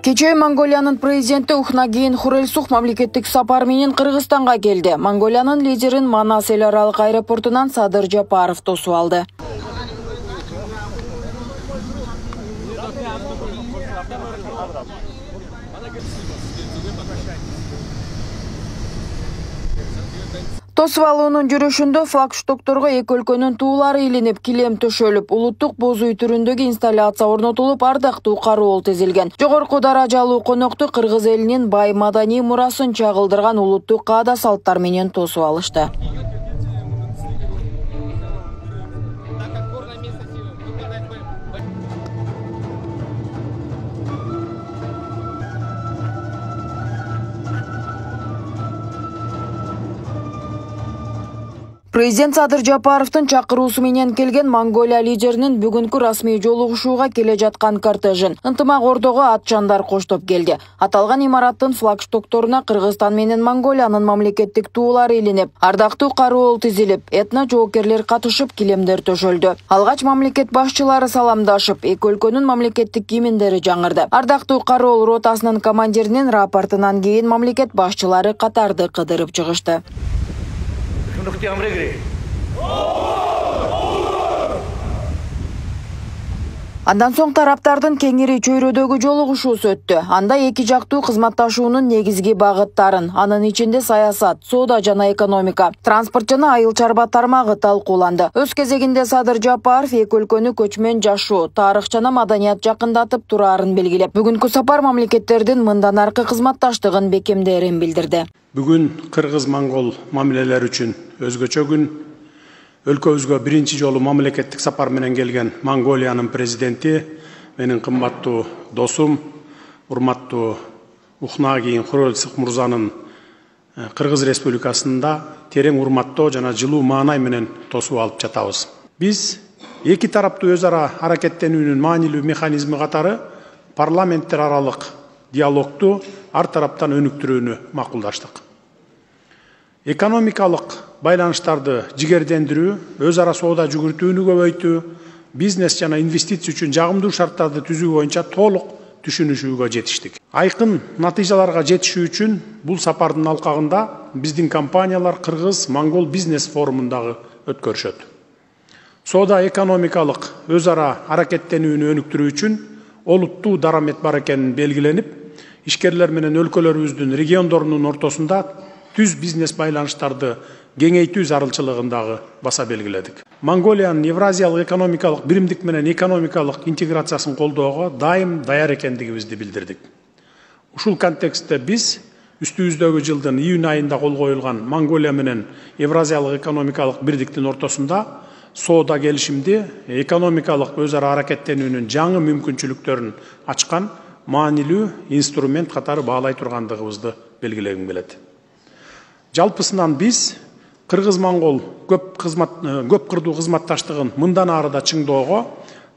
Кече Монголиянын президенти Ухнагийин Хурэлсух мамлекеттик сапар менен Кыргызстанга келди. Монголиянын лидерин Манас эл аралык аэропортунан Садыр Жапаров тосуп алды. Тосуп алуунун жүрүшүндө флагштокторго эки өлкөнүн туулары илинип, килем төшөлүп, улуттук боз үй түрүндөгү инсталляция орнотулуп, ардактуу кароол тизилген. Жогорку даражалуу конокту кыргыз элинин бай маданий мурасын чагылдырган улуттук каада салттар менен тосуп алышты. Президент Садыр Жапаровдун чакыруусу менен келген Монголия лидеринин бүгүнкү расмий жолугушууга келе жаткан кортежин ынтымак ордого атчандар коштоп келди. Аталган имараттын флагштокторуна Кыргызстан менен Монголиянын мамлекеттик туулары илинип, ардактуу кароол тизилип, этно жоокерлер катышып, килемдер төшөлдү. Алгач мамлекет башчылары саламдашып, эки өлкөнүн мамлекеттик кийиминдери жаңырды. Ардактуу кароол ротасынын командиринин рапортунан кийин мамлекет башчылары катарды кыдырып чыгышты. Андан соң тараптардын кеңири чөйрөдөгү жолугушуусу өттү. Анда эки жактуу кызматташуунун негизги багыттарын, анын ичинде саясат, соода жана экономика, транспорт жана айыл чарба тармагы талкууланды. Өз кезегинде Садыр Жапаров эки өлкөнү көчмөн жашоо, тарых жана маданият жакындатып тураарын белгилеп, бүгүнкү сапар мамлекеттердин мындан аркы кызматташтыгын бекемдээрин билдирди. Бүгүн кыргыз-монгол мамилелер үчүн өзгөчө күн. Өлкөбүзгө биринчи жолу мамлекеттик сапар менен келген Монголиянын президенти, менин кымбаттуу досум, урматтуу Ухнагийин Хурэлсух мырзанын Кыргыз Республикасында терең урматтоо жана жылуу маанай менен тосуп алып жатабыз. Биз эки тараптуу өз ара аракеттенүүнүн маанилүү механизми катары парламенттер аралык диалогту ар тараптан өнүктүрүүнү макулдаштык. Экономикалык байланыштарды жигердендирүү, өз ара соода жүгүртүүнү көбөйтүү, бизнес жана инвестиция үчүн жагымдуу шарттарды түзүү боюнча толук түшүнүшүүгө жетиштик. Айкын натыйжаларга жетишүү үчүн бул сапардын алкагында биздин компаниялар Кыргыз-Монгол бизнес форумундагы өткөрүшөт. Соода экономикалык өз ара аракеттенүүнү өнүктүрүү үчүн олуттуу дарамет бар экени белгиленип, ишкерлер менен өлкөлөрүбүздүн региондорунун ортосунда түз бизнес байланыштарды кеңейтүү зарылчылыгындагы баса белгиледик. Монголиянын Евразиялык экономикалык биримдик менен экономикалык интеграциясын колдоого дайым даяр экендигибизди билдирдик. Ушул контекстте биз үстүбүздөгү жылдын июнь айында кол коюлган Монголия менен Евразиялык экономикалык бирдиктин ортосунда соода келишимди экономикалык өз ара аракеттенүүнүн жаңы мүмкүнчүлүктөрүн ачкан маанилүү инструмент катары баалай тургандыгыбызды белгилегим келет. Жалпысынан биз Кыргыз-монгол көп кырдуу кызматташтыгын мындан ары да чыңдоого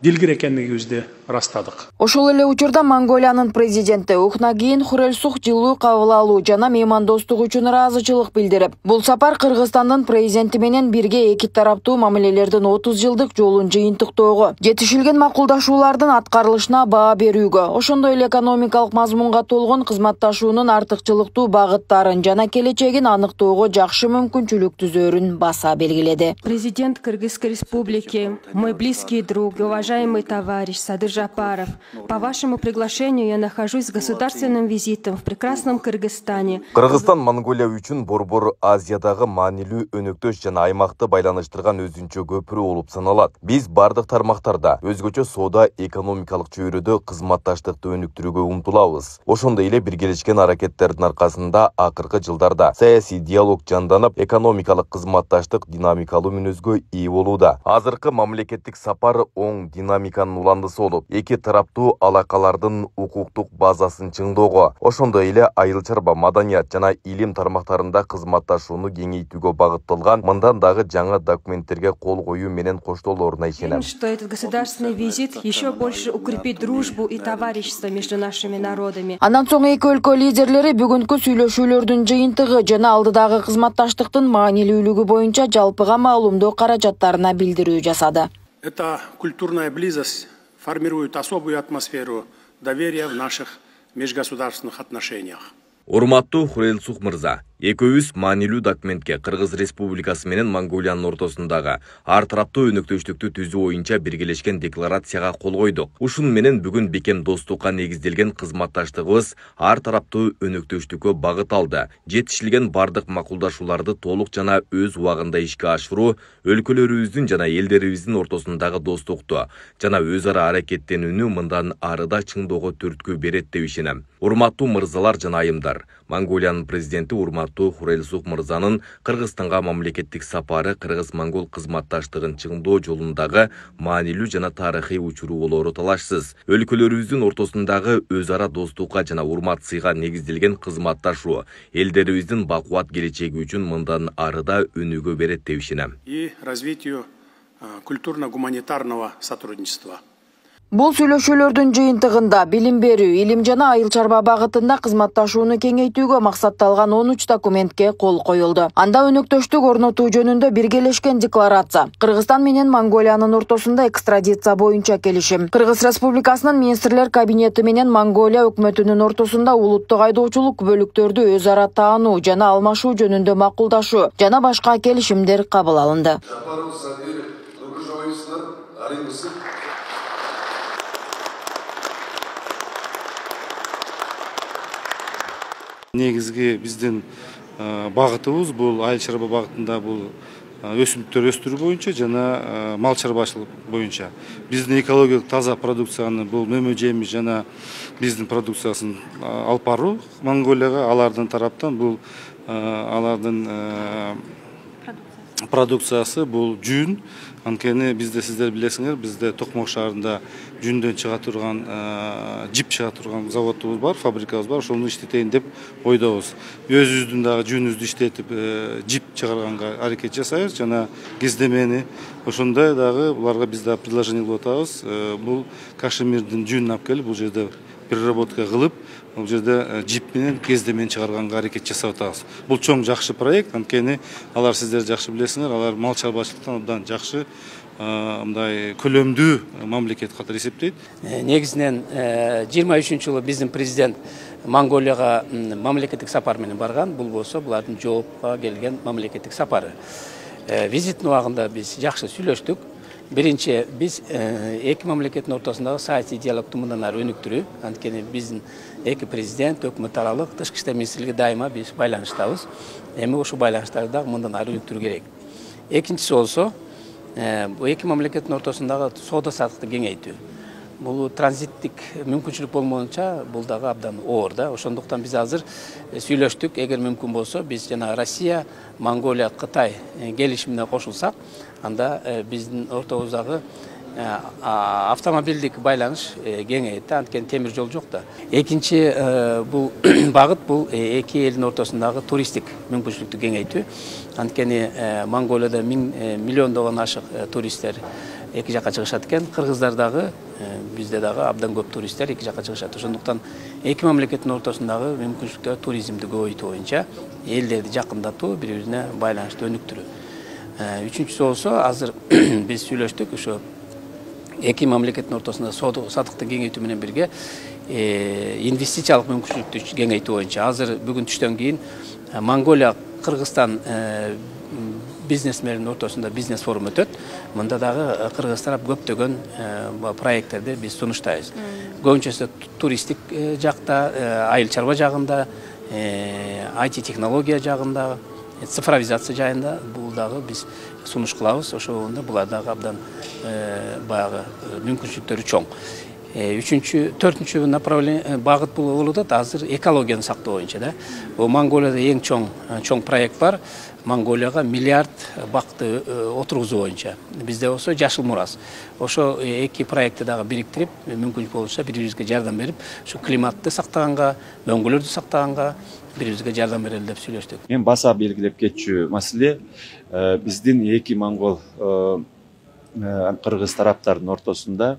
дилгир экендигибизди ырастадык. Ошол эле учурда Монголиянын президенти Ухнагийин Хурэлсух жылуу кабыл алуу жана меймандостук үчүн ыраазычылык билдирип, бул сапар Кыргызстандын президенти менен бирге эки тараптуу мамилелердин 30 жылдык жолун жыйынтыктоого, жетишилген макулдашуулардын аткарылышына баа берүүгө, ошондой эле экономикалык мазмунга толгон кызматташуунун артыкчылыктуу багыттарын жана келечегин аныктоого жакшы мүмкүнчүлүк түзөөрүн баса белгиледи. Президент Кыргызской Республики, мой близкий друг, уважаемый товарищ Садыр Жапаров, по вашему приглашению я нахожусь с государственным визитом в прекрасном Кыргызстане. Кыргызстан Монголия үчүн борбор Азиядагы маанилүү өнөктөш жана аймакты байланыштырган өзүнчө көпүрө болуп саналат. Биз бардык тармактарда өзгөчө соода экономикалык чөйрөдө кызматташтыкты өнүктүрүүгө умтулабыз. Ошондой эле биргелешкен аракеттердин аркасында акыркы жылдарда саясий диалог жанданып, экономикалык кызматташтык динамикалуу мүнөзгө ээ болууда. Азыркы мамлекеттик сапар оң динамиканын уландысы болуп, эки тараптуу алакалардын укуктук базасын чыңдоого, ошондой эле айыл чарба, маданият жана илим тармактарында кызматташууну кеңейтүүгө багытталган мындан дагы жаңы документтерге кол коюу менен коштолоруна ишенем. Что этот государственный визит еще больше укрепит дружбу и товарищество между нашими народами. Андан соң эки өлкө лидерлери бүгүнкү сүйлөшүүлөрдүн жыйынтыгы жана алдыдагы кызматташтыктын маанилүүлүгү боюнча жалпыга маалымдоо каражаттарына билдирүү жасады. Эта культурная близость формирует особую атмосферу доверия в наших межгосударственных отношениях. Урматтуу Хурелсух мырза, экөөбүз маанилүү документке Кыргыз Республикасы менен Монголиянын ортосундагы ар тараптуу өнөктөштүктү түзүү боюнча биргелешкен декларацияга кол койдук. Ушун менен бүгүн бекем достукка негизделген кызматташтыгыбыз ар тараптуу өнөктөштүккө багыт алды. Жетишилген бардык макулдашууларды толук жана өз убагында ишке ашыруу өлкөлөрүбүздүн жана элдерибиздин ортосундагы достукту жана өз ара аракеттенүүнү мындан ары да чыңдоого түрткү берет деп ишенем. Урматтуу мырзалар жана айымдар, Монголиянын президенти урматтуу Хурелсух мырзанын Кыргызстанга мамлекеттик сапары кыргыз-монгол кызматташтыгын чыңдоо жолундагы маанилүү жана тарыхый учуру болоору талашсыз. Өлкөлөрүбүздүн ортосундагы өз ара достукка жана урмат сыйга негизделген кызматташуу элдерибиздин бакубат келечеги үчүн мындан ары да өнүгө берет деп ишенем. И развитию культурно-гуманитарного сотрудничества. Бул сүйлөшүүлөрдүн жыйынтыгында билим берүү, илим жана айыл чарба багытында кызматташууну кеңейтүүгө максатталган 13 документке кол коюлду. Анда өнөктөштүк орнотуу жөнүндө биргелешкен декларация, Кыргызстан менен Монголиянын ортосунда экстрадиция боюнча келишим, Кыргыз Республикасынын министрлер кабинети менен Монголия өкмөтүнүн ортосунда улуттук айдоочулук бөлүктөрдү өз ара таануу жана алмашуу жөнүндө макулдашуу жана башка келишимдер кабыл алынды. Негизги биздин багытыбыз бул айыл чарба багытында бул өсүмдүктөр өстүрүү боюнча жана мал чарбачылык боюнча. Биздин экологиялык таза продукцияны бул мөмө жемиш жана биздин продукциясын алып баруу Монголияга, алардын тараптан бул алардын продукциясы бул жүн. Анткени бизде сиздер билесиңер, бизде Токмок шаарында жүндөн чыга турган, жип чыга турган заводубуз бар, фабрикабыз бар. Ошону иштетейин деп ойдобуз. Өзүбүздүн дагы жүнүбүздү иштетип, жип чыгарганга аракет жасайбыз жана кездемени ошондой дагы буларга биз да предложение кылып атабыз. Бул Кашемирдин жүнүн алып келип, бул жерде переработка кылып, бул жерде жип менен кездемени чыгарганга аракет жасап атабыз. Бул чоң жакшы проект, анткени алар сиздер жакшы билесиңер, алар мал чарбачылыктан абдан жакшы мындай көлөмдүү мамлекет катары эсептейт. Негизинен 23-жылы биздин президент Монголияга мамлекеттик сапар менен барган. Бул болсо булардын жоопко келген мамлекеттик сапары. Визиттин убагында биз жакшы сүйлөштүк. Биринчи биз эки мамлекеттин ортосундагы саясий диалогду мындан ары өнүктүрүү. Анткени биздин эки президент, өкмөт аралык, тышкы иштер министрлиги дайыма биз байланыштабыз. Эми ошол байланыштарды дагы мындан ары өнүктүрүү керек. Экинчиси болсо бул эки мамлекеттин ортосундагы соода саттыкты кеңейтүү. Бул транзиттик мүмкүнчүлүк болмоюнча бул дагы абдан оор да. Ошондуктан биз азыр сүйлөштүк, эгер мүмкүн болсо биз жана Россия, Монголия, Кытай келишимине кошулсак, анда биздин ортобуздагы автомобилдик байланыш кеңейет, анткени темир жол жок да. Экинчи бул багыт бул эки элдин ортосундагы туристтик мүмкүнчүлүктү кеңейтүү. Анткени Монголияда миллиондогон ашык туристтер эки жакка чыгышат экен, кыргыздар дагы бизде дагы абдан көп туристтер эки жакка чыгышат. Ошондуктан эки мамлекеттин ортосундагы мүмкүнчүлүктөр туризмди көбөйтүү боюнча элдерди жакындатуу, бири-бирине байланышты өнүктүрүү. Үчүнчүсү болсо азыр биз сүйлөштүк, ошо эки мамлекеттин ортосунда соода саттыкты кеңейтүү менен бирге инвестициялык мүмкүнчүлүктү кеңейтүү боюнча азыр бүгүн түштөн кийин Монголия, Кыргызстан бизнесмендердин ортосунда бизнес форум өтөт. Мында дагы Кыргыз тарап көптөгөн проекттерди биз сунуштайбыз. Көбүнчөсү туристтик жакта, айыл чарба жагында, IT технология жагында, цифровизация жайында бул дагы биз сунуш кылабыз. Ошондо булар дагы абдан баягы мүмкүнчүлүктөрү чоң. Төртүнчү направление багыт болуп атат азыр экологияны сактоо боюнча да. Бул Монголияда эң чоң проект бар. Монголияга миллиард бакты отургузуу боюнча. Бизде болсо жашыл мурас. Ошо эки проектти дагы бириктирип, мүмкүн болса бири-бирибизге жардам берип, ушу климатты сактаганга, өңгөлөрдү сактаганга бири-бирибизге жардам берели деп сүйлөштүк. Мен баса белгилеп кетчү маселе биздин эки монгол кыргыз тараптардын ортосунда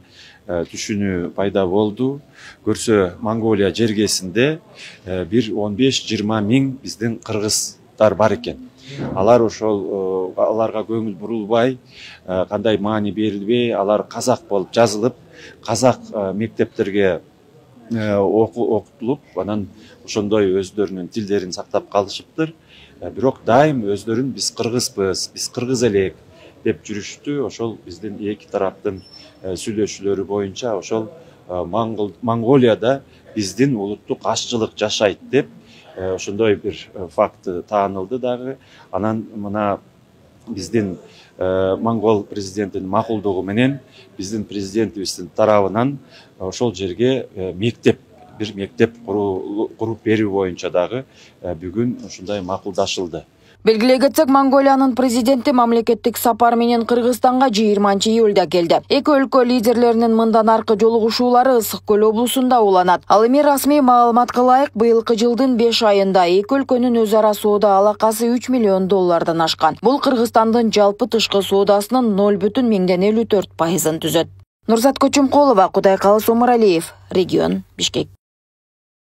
түшүнүү пайда болду. Көрсө Монголия жергесинде бир 15-20 миң биздин кыргыздар бар экен. Алар ошол аларга көңүл бурулбай, кандай маани берилбей, алар казак болуп жазылып, казак мектептерге окутулуп, анан ошондой өздөрүнүн тилдерин сактап калышыптыр. Бирок дайым өздөрүн биз кыргызбыз, биз кыргыз элек деп жүрүштү. Ошол биздин эки тараптын сүйлөшүүлөрү боюнча ошол Монголияда биздин улуттук ашчылык жашайт деп ошондой бир факт таанылды дагы. Анан мына биздин монгол президентинин макулдугу менен биздин президентибиздин тарабынан ошол жерге бир мектеп куруп берүү боюнча дагы бүгүн ушундай макулдашылды. Белгилей кетсек, Монголиянын президенти мамлекеттик сапар менен Кыргызстанга 20-июлда келди. Эки өлкө лидерлеринин мындан аркы жолугушуулары Ысык Көл облусунда уланат. Ал эми расмий маалыматка ылайык быйылкы жылдын 5 айында эки өлкөнүн өз ара соода алакасы $3 миллион ашкан. Бул Кыргызстандын жалпы тышкы соодасынын 0,54%-ын түзөт. Нурзат Көчүмкулова, Кудай кааласа Омаралиев, регион, Бишкек.